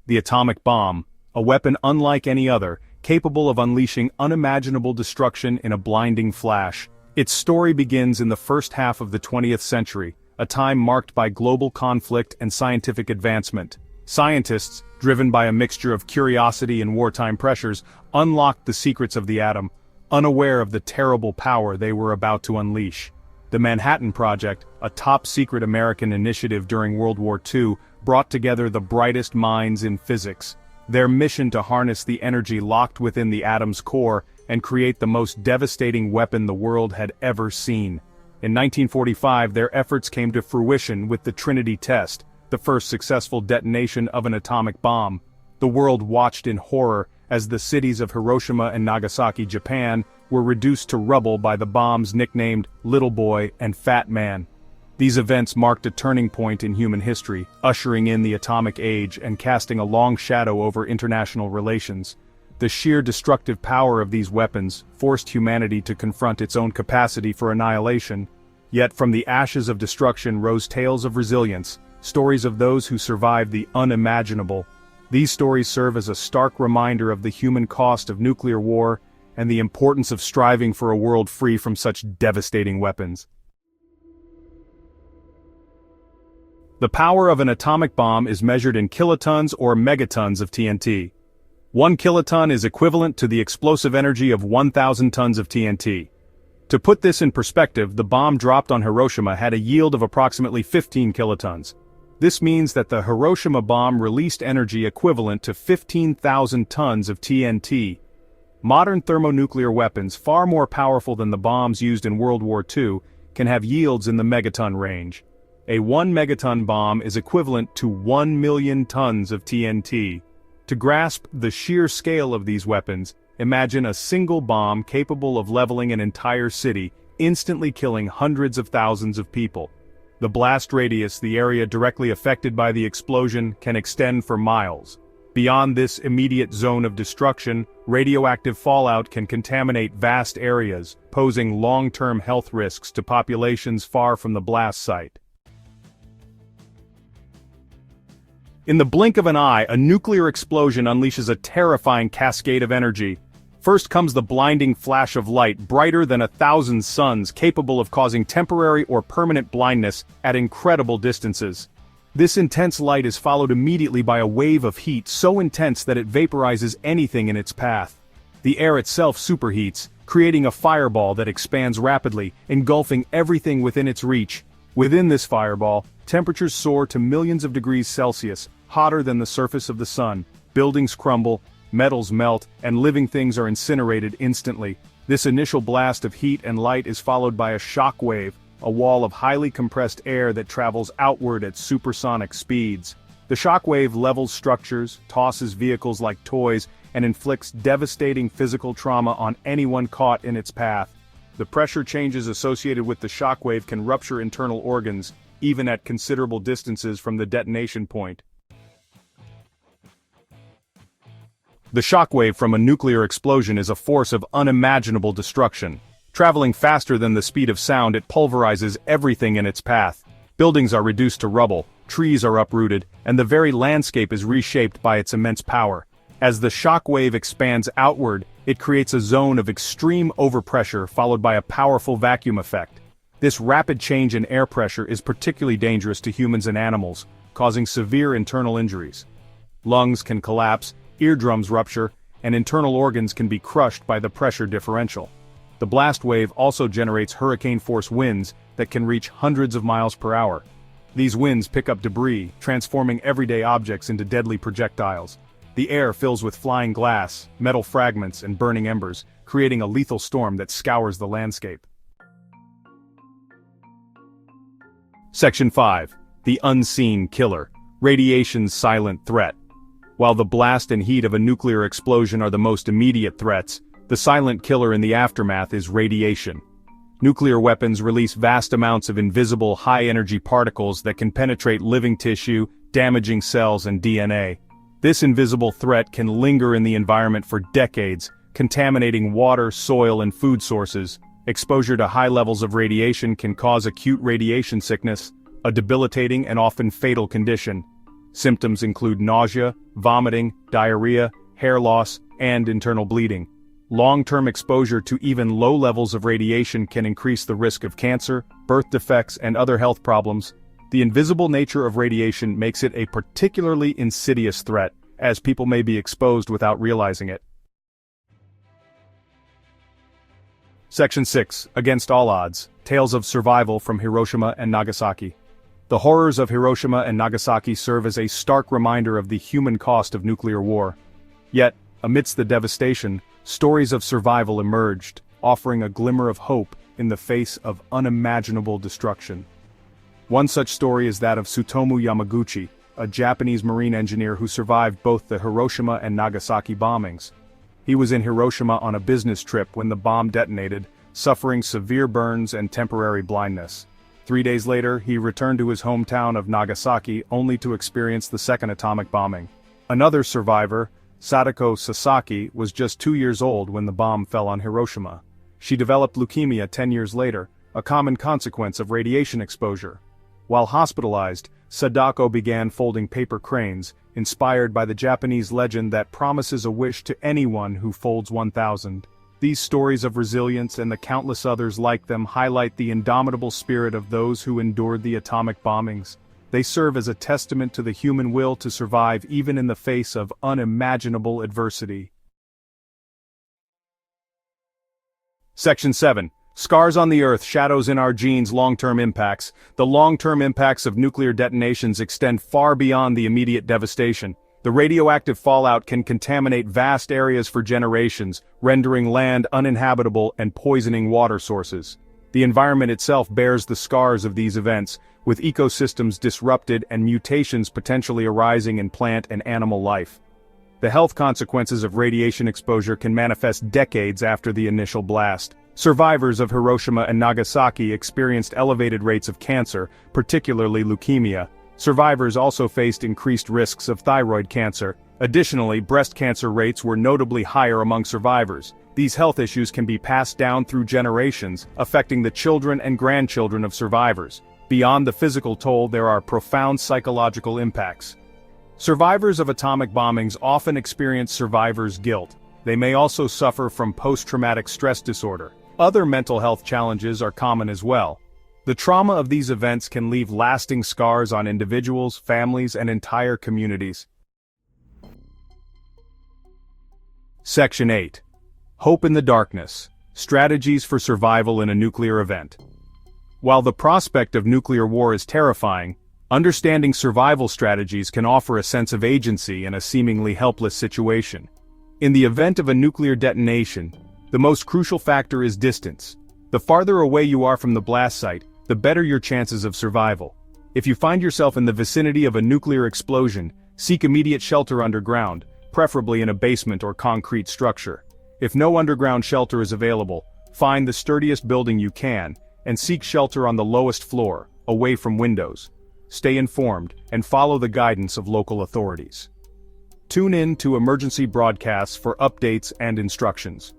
the atomic bomb, a weapon unlike any other, capable of unleashing unimaginable destruction in a blinding flash. Its story begins in the first half of the 20th century, a time marked by global conflict and scientific advancement. Scientists, driven by a mixture of curiosity and wartime pressures, unlocked the secrets of the atom, unaware of the terrible power they were about to unleash. The Manhattan Project, a top-secret American initiative during World War II, brought together the brightest minds in physics. Their mission to harness the energy locked within the atom's core and create the most devastating weapon the world had ever seen. In 1945, their efforts came to fruition with the Trinity test, the first successful detonation of an atomic bomb. The world watched in horror as the cities of Hiroshima and Nagasaki, Japan, were reduced to rubble by the bombs nicknamed Little Boy and Fat Man. These events marked a turning point in human history, ushering in the atomic age and casting a long shadow over international relations. The sheer destructive power of these weapons forced humanity to confront its own capacity for annihilation. Yet from the ashes of destruction rose tales of resilience, stories of those who survived the unimaginable. These stories serve as a stark reminder of the human cost of nuclear war and the importance of striving for a world free from such devastating weapons. The power of an atomic bomb is measured in kilotons or megatons of TNT. 1 kiloton is equivalent to the explosive energy of 1,000 tons of TNT. To put this in perspective, the bomb dropped on Hiroshima had a yield of approximately 15 kilotons. This means that the Hiroshima bomb released energy equivalent to 15,000 tons of TNT. Modern thermonuclear weapons, far more powerful than the bombs used in World War II, can have yields in the megaton range. A 1 megaton bomb is equivalent to 1 million tons of TNT. To grasp the sheer scale of these weapons, imagine a single bomb capable of leveling an entire city, instantly killing hundreds of thousands of people. The blast radius, the area directly affected by the explosion, can extend for miles. Beyond this immediate zone of destruction, radioactive fallout can contaminate vast areas, posing long-term health risks to populations far from the blast site. In the blink of an eye, a nuclear explosion unleashes a terrifying cascade of energy. First comes the blinding flash of light, brighter than 1,000 suns, capable of causing temporary or permanent blindness at incredible distances. This intense light is followed immediately by a wave of heat so intense that it vaporizes anything in its path. The air itself superheats, creating a fireball that expands rapidly, engulfing everything within its reach. Within this fireball, temperatures soar to millions of degrees Celsius, hotter than the surface of the sun. Buildings crumble, metals melt, and living things are incinerated instantly. This initial blast of heat and light is followed by a shock wave, a wall of highly compressed air that travels outward at supersonic speeds. The shock wave levels structures, tosses vehicles like toys, and inflicts devastating physical trauma on anyone caught in its path. The pressure changes associated with the shock wave can rupture internal organs, even at considerable distances from the detonation point. The shockwave from a nuclear explosion is a force of unimaginable destruction. Traveling faster than the speed of sound, it pulverizes everything in its path. Buildings are reduced to rubble, trees are uprooted, and the very landscape is reshaped by its immense power. As the shockwave expands outward, it creates a zone of extreme overpressure followed by a powerful vacuum effect. This rapid change in air pressure is particularly dangerous to humans and animals, causing severe internal injuries. Lungs can collapse, eardrums rupture, and internal organs can be crushed by the pressure differential. The blast wave also generates hurricane-force winds that can reach hundreds of miles per hour. These winds pick up debris, transforming everyday objects into deadly projectiles. The air fills with flying glass, metal fragments, and burning embers, creating a lethal storm that scours the landscape. Section 5. The Unseen Killer. Radiation's Silent Threat. While the blast and heat of a nuclear explosion are the most immediate threats, the silent killer in the aftermath is radiation. Nuclear weapons release vast amounts of invisible, high-energy particles that can penetrate living tissue, damaging cells and DNA. This invisible threat can linger in the environment for decades, contaminating water, soil, and food sources. Exposure to high levels of radiation can cause acute radiation sickness, a debilitating and often fatal condition. Symptoms include nausea, vomiting, diarrhea, hair loss, and internal bleeding. Long-term exposure to even low levels of radiation can increase the risk of cancer, birth defects, and other health problems. The invisible nature of radiation makes it a particularly insidious threat, as people may be exposed without realizing it. Section 6. Against all odds, Tales of Survival from Hiroshima and Nagasaki. The horrors of Hiroshima and Nagasaki serve as a stark reminder of the human cost of nuclear war. Yet, amidst the devastation, stories of survival emerged, offering a glimmer of hope in the face of unimaginable destruction. One such story is that of Tsutomu Yamaguchi, a Japanese marine engineer who survived both the Hiroshima and Nagasaki bombings. He was in Hiroshima on a business trip when the bomb detonated, suffering severe burns and temporary blindness. 3 days later, he returned to his hometown of Nagasaki only to experience the second atomic bombing. Another survivor, Sadako Sasaki, was just 2 years old when the bomb fell on Hiroshima. She developed leukemia 10 years later, a common consequence of radiation exposure. While hospitalized, Sadako began folding paper cranes, inspired by the Japanese legend that promises a wish to anyone who folds 1,000. These stories of resilience and the countless others like them highlight the indomitable spirit of those who endured the atomic bombings. They serve as a testament to the human will to survive even in the face of unimaginable adversity. Section 7. Scars on the Earth, Shadows in Our Genes. Long-term impacts. The long-term impacts of nuclear detonations extend far beyond the immediate devastation. The radioactive fallout can contaminate vast areas for generations, rendering land uninhabitable and poisoning water sources. The environment itself bears the scars of these events, with ecosystems disrupted and mutations potentially arising in plant and animal life. The health consequences of radiation exposure can manifest decades after the initial blast. Survivors of Hiroshima and Nagasaki experienced elevated rates of cancer, particularly leukemia. Survivors also faced increased risks of thyroid cancer. Additionally, breast cancer rates were notably higher among survivors. These health issues can be passed down through generations, affecting the children and grandchildren of survivors. Beyond the physical toll, there are profound psychological impacts. Survivors of atomic bombings often experience survivor's guilt. They may also suffer from post-traumatic stress disorder. Other mental health challenges are common as well. The trauma of these events can leave lasting scars on individuals, families, and entire communities. Section 8. Hope in the Darkness. Strategies for Survival in a Nuclear Event. While the prospect of nuclear war is terrifying, understanding survival strategies can offer a sense of agency in a seemingly helpless situation. In the event of a nuclear detonation, the most crucial factor is distance. The farther away you are from the blast site, the better your chances of survival. If you find yourself in the vicinity of a nuclear explosion, seek immediate shelter underground, preferably in a basement or concrete structure. If no underground shelter is available, find the sturdiest building you can, and seek shelter on the lowest floor, away from windows. Stay informed, and follow the guidance of local authorities. Tune in to emergency broadcasts for updates and instructions.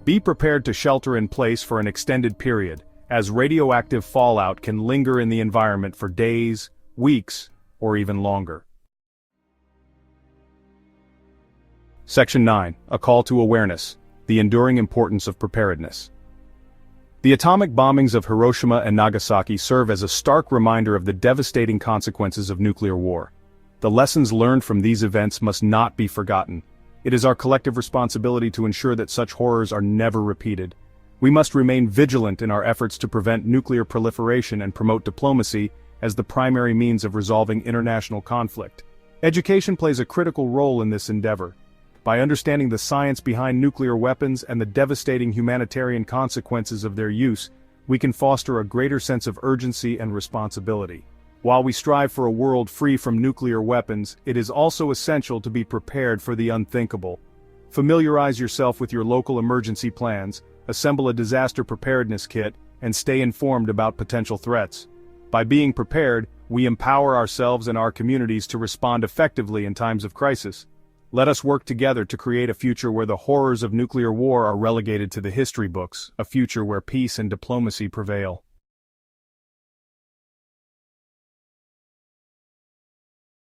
Be prepared to shelter in place for an extended period, as radioactive fallout can linger in the environment for days, weeks, or even longer. Section 9. A Call to Awareness. The Enduring Importance of Preparedness. The atomic bombings of Hiroshima and Nagasaki serve as a stark reminder of the devastating consequences of nuclear war. The lessons learned from these events must not be forgotten. It is our collective responsibility to ensure that such horrors are never repeated. We must remain vigilant in our efforts to prevent nuclear proliferation and promote diplomacy as the primary means of resolving international conflict. Education plays a critical role in this endeavor. By understanding the science behind nuclear weapons and the devastating humanitarian consequences of their use, we can foster a greater sense of urgency and responsibility. While we strive for a world free from nuclear weapons, it is also essential to be prepared for the unthinkable. Familiarize yourself with your local emergency plans, assemble a disaster preparedness kit, and stay informed about potential threats. By being prepared, we empower ourselves and our communities to respond effectively in times of crisis. Let us work together to create a future where the horrors of nuclear war are relegated to the history books, a future where peace and diplomacy prevail.